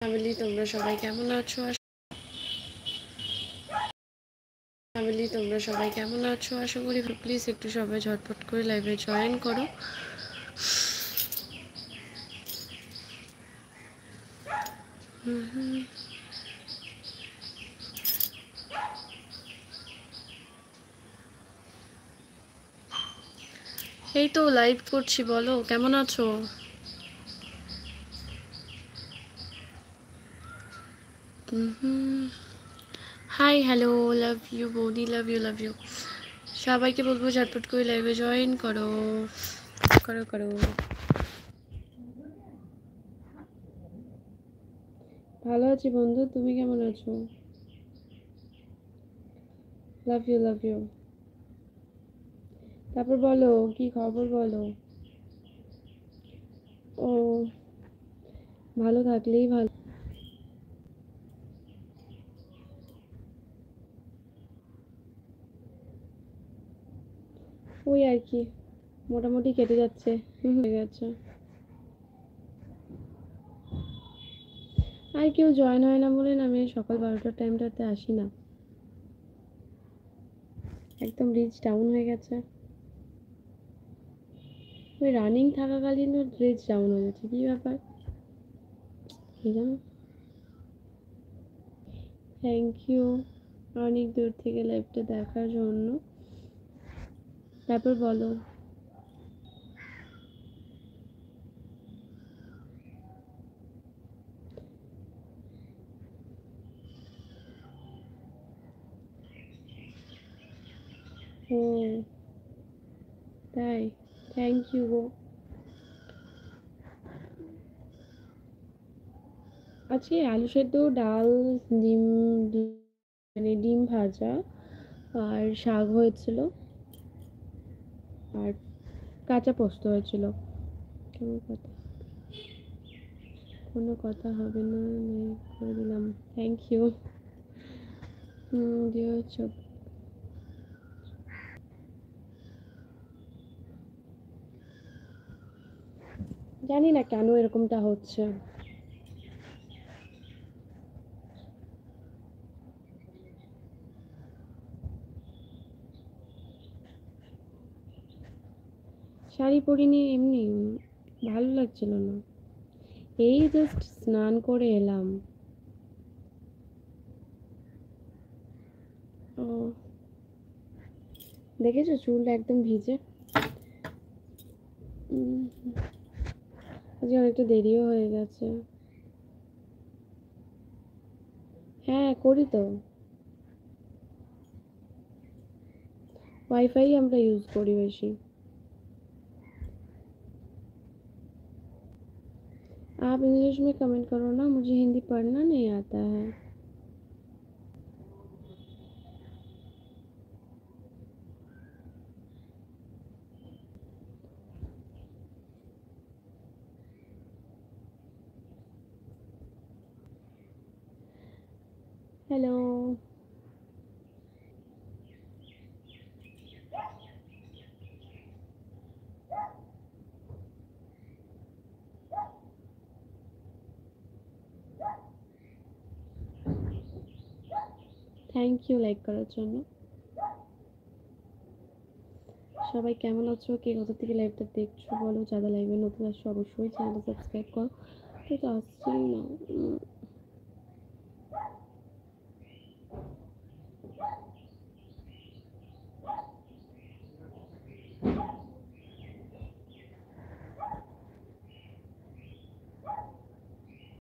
Family তোমরা সবাই কেমন আছো? ফ্যামিলি তোমরা সবাই কেমন আছো? আশা করি প্লিজ একটু সবাই ঝটপট করে লাইভে জয়েন করো। এই তো লাইভ করছি, বলো কেমন আছো? হাই হ্যালো, লাভ ইউ বৌদি, লাভ ইউ লাভ ইউ। সবাইকে বলবো ঝটপট করে লাইভে জয়েন করো করো করো। ভালো আছি বন্ধু, তুমি কেমন আছো? Love you love you. তারপর বলো কি খবর বলো। ও, ভালো থাকলেই ভালো। ওই আর কি, মোটামুটি কেটে যাচ্ছে। হয়ে গেছে। আর কেউ জয়েন হয় না বলে না আমি সকাল 12টার টাইমটাতে আসি না, একদম রিচ ডাউন হয়ে গেছে। ওই রানিং থাকাকালীন রিচ ডাউন হয়ে গেছে, কী ব্যাপার কি জানো। থ্যাংক ইউ অনেক দূর থেকে লাইভটা দেখার জন্য। তারপর বলো। ও তাই, থ্যাংক ইউ গো। আজকে আলু সেদ্ধ, ডাল, ডিম, মানে ডিম ভাজা আর শাক হয়েছিল আর কাঁচা পোস্ত হয়েছিল। কোনো কথা, কোনো কথা হবে না, করে দিলাম। Thank you. দিয়ে চুপ। জানি না কেন এরকমটা হচ্ছে। শাড়ি পরিনি, এমনি ভালো লাগছিল না। এই জাস্ট স্নান করে এলাম। ও, দেখেছো চুল একদম ভিজে। আজকে অনেকটা দেরিও হয়ে গেছে। হ্যাঁ করি তো, वाईफाई আমরা ইউজ করি বেশি। आप इंग्लिश में कमेंट करो ना, मुझे हिंदी पढ़ना नहीं आता है। हेलो, থ্যাংক ইউ লাইক করার জন্য। সবাই কেমন আছো, কে কোথা থেকে লাইভটা দেখছো বলো। যারা লাইভে নতুন আসছো অবশ্যই চ্যানেলটা সাবস্ক্রাইব করো। ঠিক আসছেই না।